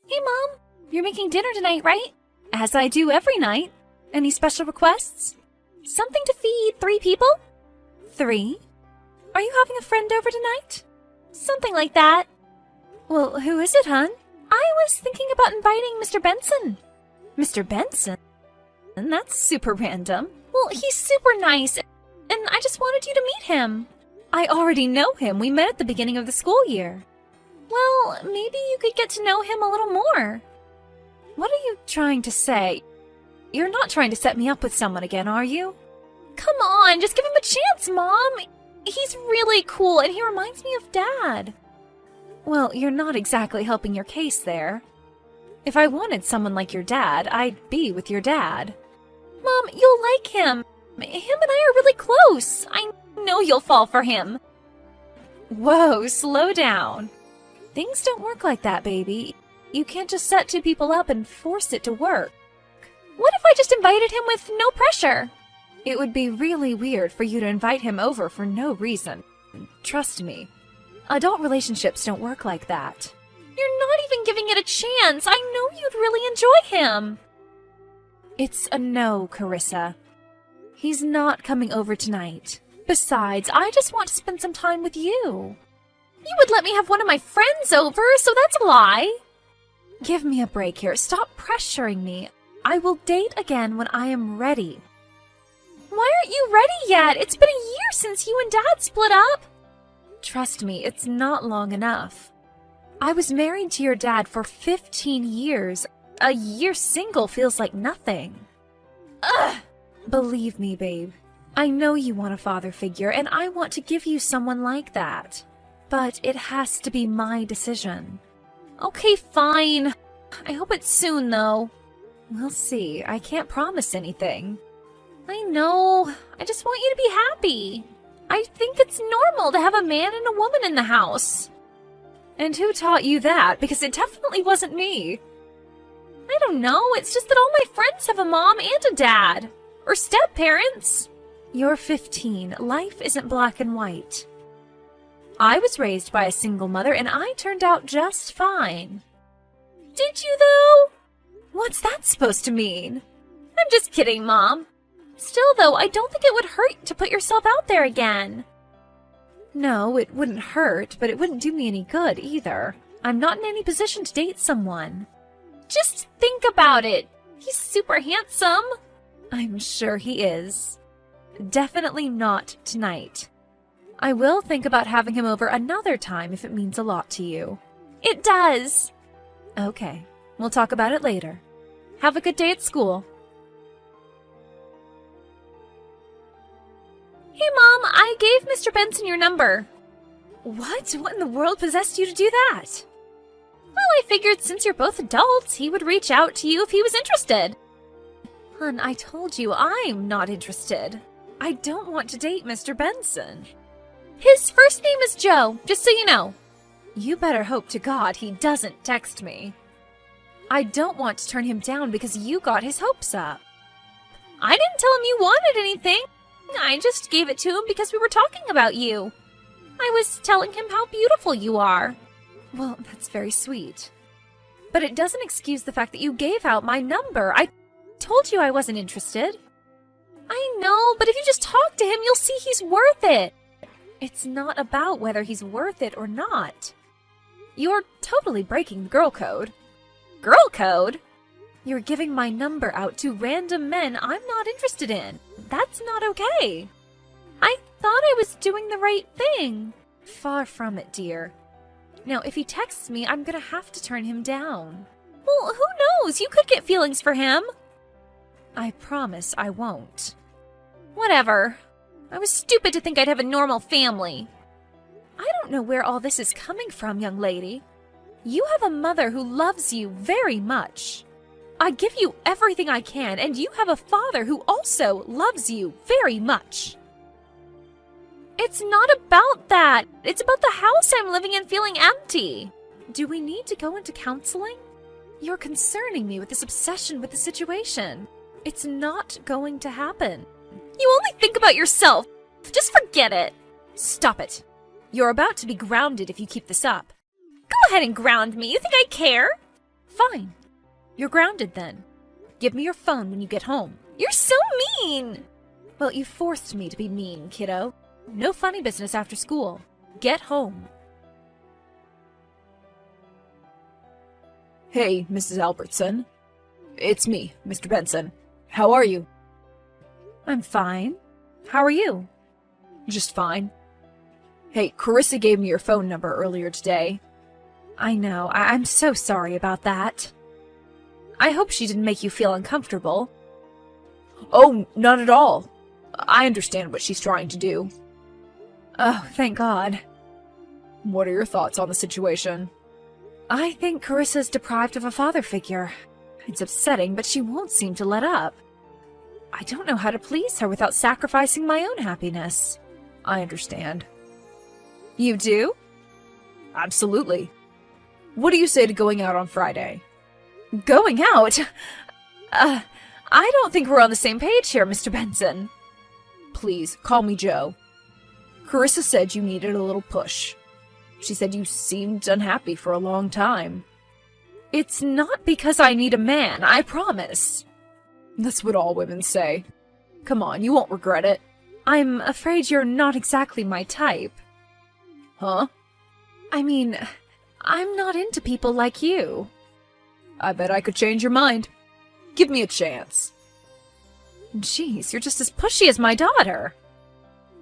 Hey, Mom. You're making dinner tonight, right? As I do every night. Any special requests? Something to feed 3 people? 3? Are you having a friend over tonight? Something like that. Well, who is it, hon? I was thinking about inviting Mr. Benson. Mr. Benson? That's super random. Well, he's super nice, and I just wanted you to meet him. I already know him. We met at the beginning of the school year. Well, maybe you could get to know him a little more. What are you trying to say? You're not trying to set me up with someone again, are you? Come on, just give him a chance, Mom. He's really cool, and he reminds me of Dad. Well, you're not exactly helping your case there. If I wanted someone like your dad, I'd be with your dad. Mom, you'll like him. Him and I are really close. I know you'll fall for him. Whoa, slow down. Things don't work like that, baby. You can't just set 2 people up and force it to work. What if I just invited him with no pressure? It would be really weird for you to invite him over for no reason. Trust me. Adult relationships don't work like that. You're not even giving it a chance. I know you'd really enjoy him. It's a no, Carissa. He's not coming over tonight. Besides, I just want to spend some time with you. You would let me have one of my friends over, so that's a lie. Give me a break here. Stop pressuring me. I will date again when I am ready. Why aren't you ready yet? It's been a year since you and Dad split up. Trust me, it's not long enough. I was married to your dad for 15 years. A year single feels like nothing. Ugh! Believe me, babe. I know you want a father figure, and I want to give you someone like that. But it has to be my decision. Okay, fine. I hope it's soon, though. We'll see. I can't promise anything. I know. I just want you to be happy. I think it's normal to have a man and a woman in the house. And who taught you that? Because it definitely wasn't me. I don't know. It's just that all my friends have a mom and a dad. Or step-parents. You're 15. Life isn't black and white. I was raised by a single mother, and I turned out just fine. Did you, though? What's that supposed to mean? I'm just kidding, Mom. Still, though, I don't think it would hurt to put yourself out there again. No, it wouldn't hurt, but it wouldn't do me any good, either. I'm not in any position to date someone. Just think about it. He's super handsome. I'm sure he is. Definitely not tonight. I will think about having him over another time if it means a lot to you. It does. Okay, we'll talk about it later. Have a good day at school. Hey, Mom, I gave Mr. Benson your number. What? What in the world possessed you to do that? Well, I figured since you're both adults, he would reach out to you if he was interested. Hon, I told you I'm not interested. I don't want to date Mr. Benson. His first name is Joe, just so you know. You better hope to God he doesn't text me. I don't want to turn him down because you got his hopes up. I didn't tell him you wanted anything. I just gave it to him because we were talking about you. I was telling him how beautiful you are. Well, that's very sweet. But it doesn't excuse the fact that you gave out my number. I told you I wasn't interested. I know, but if you just talk to him, you'll see he's worth it. It's not about whether he's worth it or not. You're totally breaking the girl code. Girl code? You're giving my number out to random men I'm not interested in. That's not okay. I thought I was doing the right thing. Far from it, dear. Now, if he texts me, I'm gonna have to turn him down. Well, who knows? You could get feelings for him. I promise I won't. Whatever. I was stupid to think I'd have a normal family. I don't know where all this is coming from, young lady. You have a mother who loves you very much. I give you everything I can, and you have a father who also loves you very much. It's not about that. It's about the house I'm living in feeling empty. Do we need to go into counseling? You're concerning me with this obsession with the situation. It's not going to happen. You only think about yourself. Just forget it. Stop it. You're about to be grounded if you keep this up. Go ahead and ground me. You think I care? Fine. You're grounded then. Give me your phone when you get home. You're so mean! Well, you forced me to be mean, kiddo. No funny business after school. Get home. Hey, Mrs. Albertson. It's me, Mr. Benson. How are you? I'm fine. How are you? Just fine. Hey, Carissa gave me your phone number earlier today. I know. I'm so sorry about that. I hope she didn't make you feel uncomfortable. Oh, not at all. I understand what she's trying to do. Oh, thank God. What are your thoughts on the situation? I think Carissa's deprived of a father figure. It's upsetting, but she won't seem to let up. I don't know how to please her without sacrificing my own happiness. I understand. You do? Absolutely. What do you say to going out on Friday? Going out? I don't think we're on the same page here, Mr. Benson. Please, call me Joe. Carissa said you needed a little push. She said you seemed unhappy for a long time. It's not because I need a man, I promise. That's what all women say. Come on, you won't regret it. I'm afraid you're not exactly my type. Huh? I mean, I'm not into people like you. I bet I could change your mind. Give me a chance. Jeez, you're just as pushy as my daughter.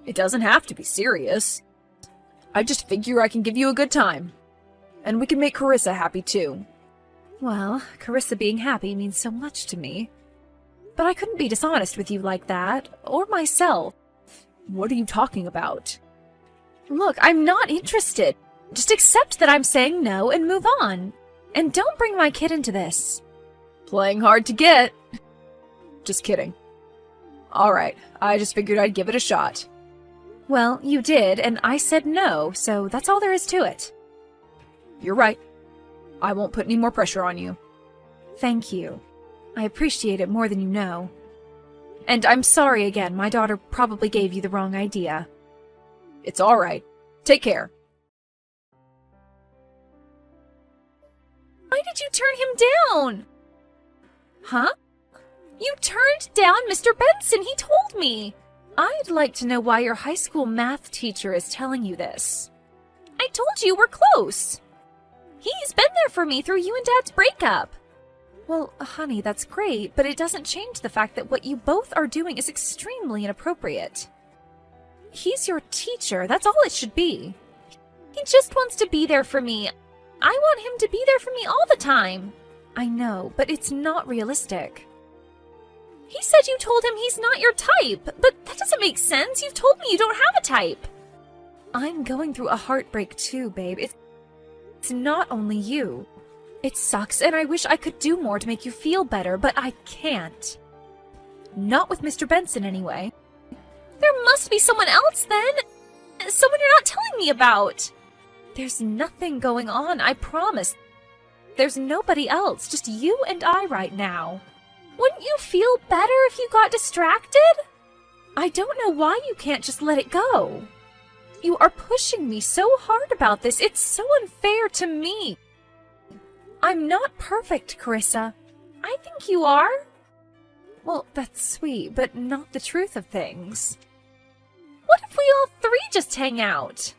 It doesn't have to be serious. I just figure I can give you a good time. And we can make Carissa happy too. Well, Carissa being happy means so much to me. But I couldn't be dishonest with you like that, or myself. What are you talking about? Look, I'm not interested. Just accept that I'm saying no and move on. And don't bring my kid into this. Playing hard to get. Just kidding. Alright, I just figured I'd give it a shot. Well, you did, and I said no, so that's all there is to it. You're right. I won't put any more pressure on you. Thank you. I appreciate it more than you know. And I'm sorry again, my daughter probably gave you the wrong idea. It's alright. Take care. Why did you turn him down? Huh? You turned down Mr. Benson, he told me. I'd like to know why your high school math teacher is telling you this. I told you we're close. He's been there for me through you and Dad's breakup. Well, honey, that's great, but it doesn't change the fact that what you both are doing is extremely inappropriate. He's your teacher, that's all it should be. He just wants to be there for me. I want him to be there for me all the time. I know, but it's not realistic. He said you told him he's not your type, but that doesn't make sense. You've told me you don't have a type. I'm going through a heartbreak too, babe. It's not only you. It sucks, and I wish I could do more to make you feel better, but I can't. Not with Mr. Benson, anyway. There must be someone else, then. Someone you're not telling me about. There's nothing going on, I promise. There's nobody else, just you and I right now. Wouldn't you feel better if you got distracted? I don't know why you can't just let it go. You are pushing me so hard about this. It's so unfair to me. I'm not perfect, Carissa. I think you are. Well, that's sweet, but not the truth of things. What if we all three just hang out?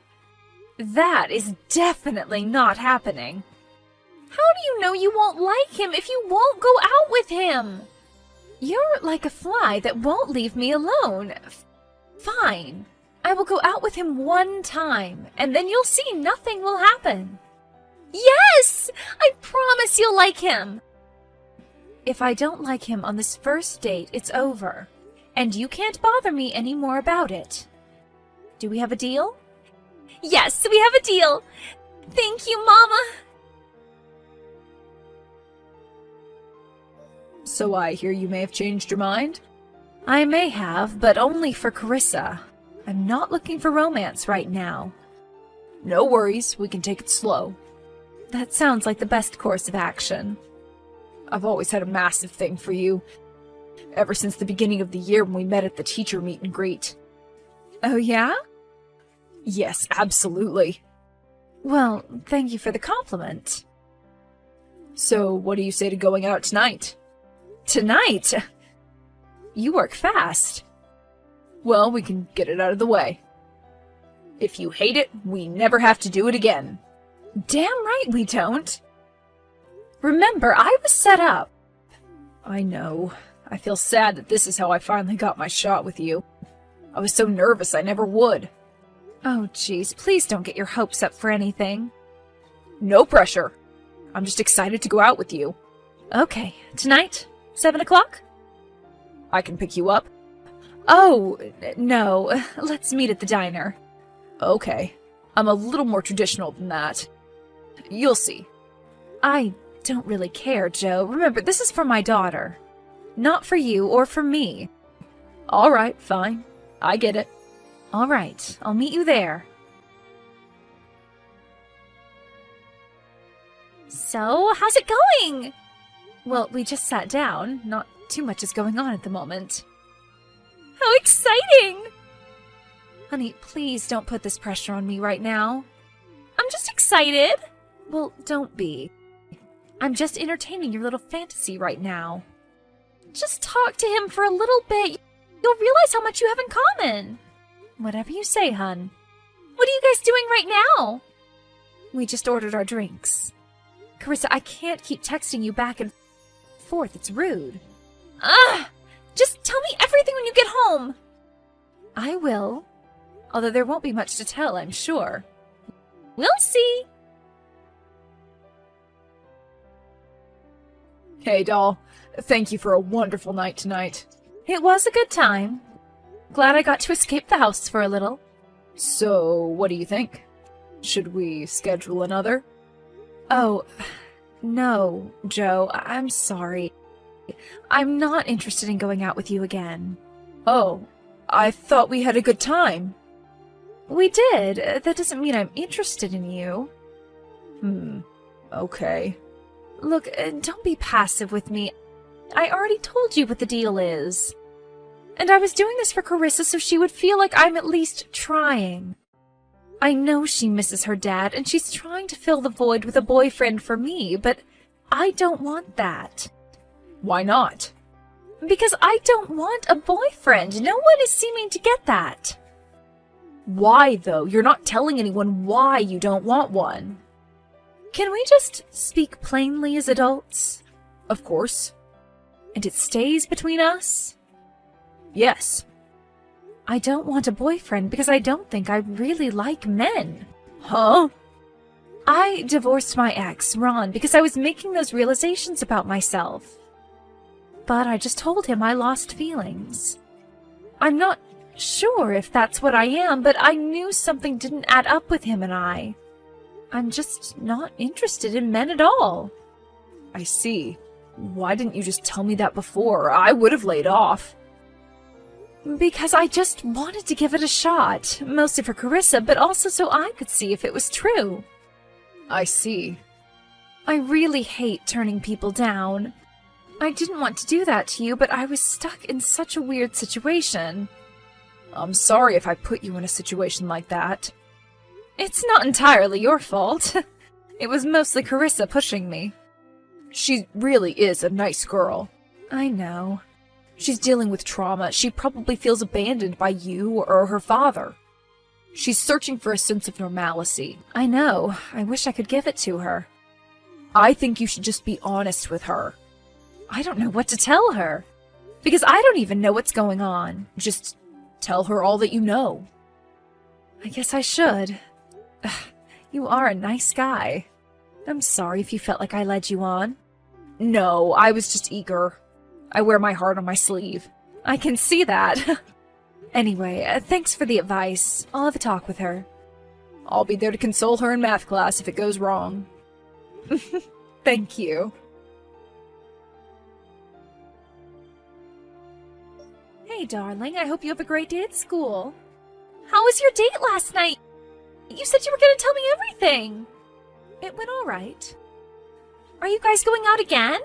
That is definitely not happening. How do you know you won't like him if you won't go out with him? You're like a fly that won't leave me alone. Fine. I will go out with him one time, and then you'll see nothing will happen. Yes! I promise you'll like him. If I don't like him on this first date, it's over. And you can't bother me any more about it. Do we have a deal? Yes, we have a deal. Thank you, Mama. So I hear you may have changed your mind? I may have, but only for Carissa. I'm not looking for romance right now. No worries, we can take it slow. That sounds like the best course of action. I've always had a massive thing for you. Ever since the beginning of the year when we met at the teacher meet and greet. Oh, yeah? Yes, absolutely. Well, thank you for the compliment. So, what do you say to going out tonight? Tonight? You work fast. Well, we can get it out of the way. If you hate it, we never have to do it again. Damn right we don't. Remember, I was set up. I know. I feel sad that this is how I finally got my shot with you. I was so nervous I never would. Oh, jeez, please don't get your hopes up for anything. No pressure. I'm just excited to go out with you. Okay, tonight? 7 o'clock? I can pick you up. Oh, no. Let's meet at the diner. Okay. I'm a little more traditional than that. You'll see. I don't really care, Joe. Remember, this is for my daughter. Not for you or for me. All right, fine. I get it. All right, I'll meet you there. So, how's it going? Well, we just sat down. Not too much is going on at the moment. How exciting! Honey, please don't put this pressure on me right now. I'm just excited. Well, don't be. I'm just entertaining your little fantasy right now. Just talk to him for a little bit. You'll realize how much you have in common. Whatever you say, hun. What are you guys doing right now? We just ordered our drinks. Carissa, I can't keep texting you back and forth. It's rude. Ugh! Just tell me everything when you get home. I will. Although there won't be much to tell, I'm sure. We'll see. Hey, doll. Thank you for a wonderful night tonight. It was a good time. Glad I got to escape the house for a little. So, what do you think? Should we schedule another? Oh, no, Joe. I'm sorry. I'm not interested in going out with you again. Oh, I thought we had a good time. We did. That doesn't mean I'm interested in you. Okay. Look, don't be passive with me. I already told you what the deal is. And I was doing this for Carissa so she would feel like I'm at least trying. I know she misses her dad, and she's trying to fill the void with a boyfriend for me, but I don't want that. Why not? Because I don't want a boyfriend. No one is seeming to get that. Why, though? You're not telling anyone why you don't want one. Can we just speak plainly as adults? Of course. And it stays between us? Yes. I don't want a boyfriend because I don't think I really like men. Huh? I divorced my ex, Ron, because I was making those realizations about myself. But I just told him I lost feelings. I'm not sure if that's what I am, but I knew something didn't add up with him and I. I'm just not interested in men at all. I see. Why didn't you just tell me that before? I would have laid off. Because I just wanted to give it a shot, mostly for Carissa, but also so I could see if it was true. I see. I really hate turning people down. I didn't want to do that to you, but I was stuck in such a weird situation. I'm sorry if I put you in a situation like that. It's not entirely your fault. It was mostly Carissa pushing me. She really is a nice girl. I know. She's dealing with trauma. She probably feels abandoned by you or her father. She's searching for a sense of normalcy. I know. I wish I could give it to her. I think you should just be honest with her. I don't know what to tell her. Because I don't even know what's going on. Just tell her all that you know. I guess I should. You are a nice guy. I'm sorry if you felt like I led you on. No, I was just eager. I wear my heart on my sleeve. I can see that. Anyway, thanks for the advice. I'll have a talk with her. I'll be there to console her in math class if it goes wrong. Thank you. Hey, darling, I hope you have a great day at school. How was your date last night? You said you were going to tell me everything. It went all right. Are you guys going out again?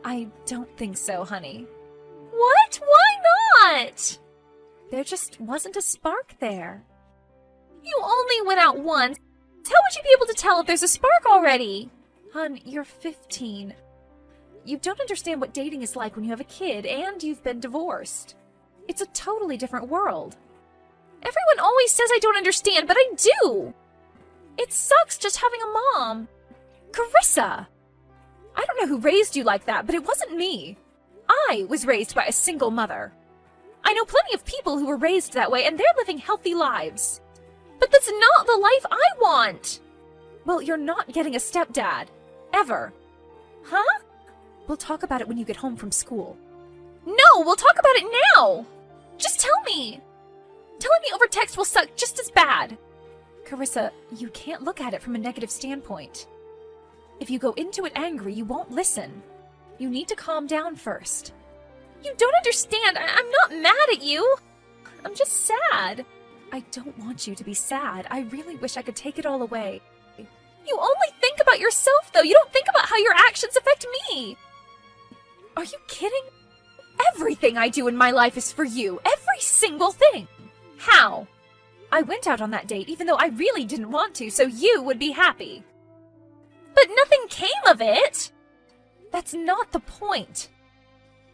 I don't think so, honey. What? Why not? There just wasn't a spark there. You only went out once. How would you be able to tell if there's a spark already? Hun, you're 15. You don't understand what dating is like when you have a kid and you've been divorced. It's a totally different world. Everyone always says I don't understand, but I do! It sucks just having a mom. Carissa! I don't know who raised you like that, but it wasn't me. I was raised by a single mother. I know plenty of people who were raised that way, and they're living healthy lives. But that's not the life I want! Well, you're not getting a stepdad. Ever. Huh? We'll talk about it when you get home from school. No, we'll talk about it now! Just tell me! Telling me over text will suck just as bad. Carissa, you can't look at it from a negative standpoint. If you go into it angry, you won't listen. You need to calm down first. You don't understand. I'm not mad at you. I'm just sad. I don't want you to be sad. I really wish I could take it all away. You only think about yourself, though. You don't think about how your actions affect me. Are you kidding? Everything I do in my life is for you. Every single thing. How? I went out on that date even though I really didn't want to, so you would be happy. But nothing came of it! That's not the point.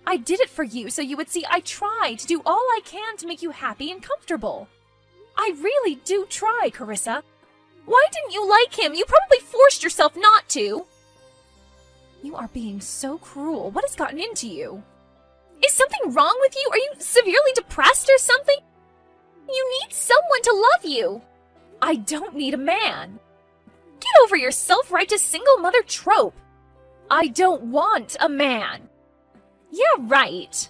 I did it for you so you would see I try to do all I can to make you happy and comfortable. I really do try, Carissa. Why didn't you like him? You probably forced yourself not to. You are being so cruel. What has gotten into you? Is something wrong with you? Are you severely depressed or something? You need someone to love you. I don't need a man. Get over your self-righteous single mother trope. I don't want a man. Yeah, right.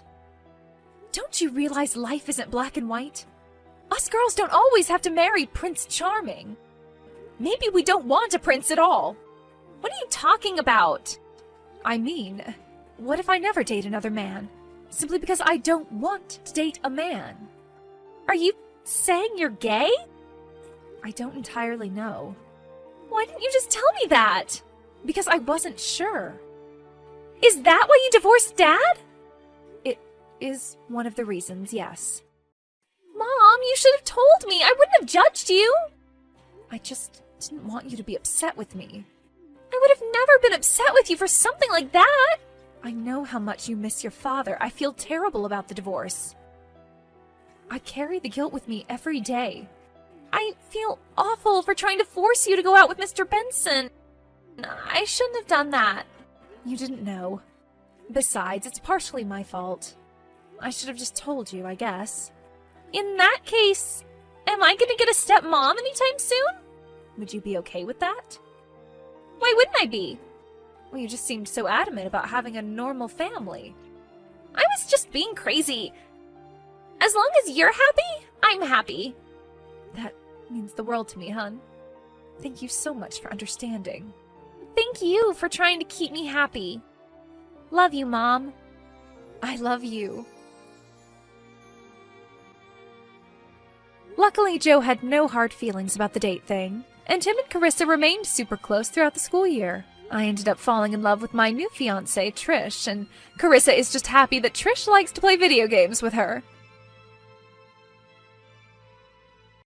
Don't you realize life isn't black and white? Us girls don't always have to marry Prince Charming. Maybe we don't want a prince at all. What are you talking about? I mean, what if I never date another man? Simply because I don't want to date a man. Are you saying you're gay? I don't entirely know. Why didn't you just tell me that? Because I wasn't sure. Is that why you divorced Dad? It is one of the reasons, yes. Mom, you should have told me. I wouldn't have judged you. I just didn't want you to be upset with me. I would have never been upset with you for something like that. I know how much you miss your father. I feel terrible about the divorce. I carry the guilt with me every day. I feel awful for trying to force you to go out with Mr. Benson. I shouldn't have done that. You didn't know. Besides, it's partially my fault. I should have just told you, I guess. In that case, am I going to get a stepmom anytime soon? Would you be okay with that? Why wouldn't I be? Well, you just seemed so adamant about having a normal family. I was just being crazy. As long as you're happy, I'm happy. That means the world to me, hon. Thank you so much for understanding. Thank you for trying to keep me happy. Love you, Mom. I love you. Luckily, Joe had no hard feelings about the date thing, and him and Carissa remained super close throughout the school year. I ended up falling in love with my new fiancée, Trish, and Carissa is just happy that Trish likes to play video games with her.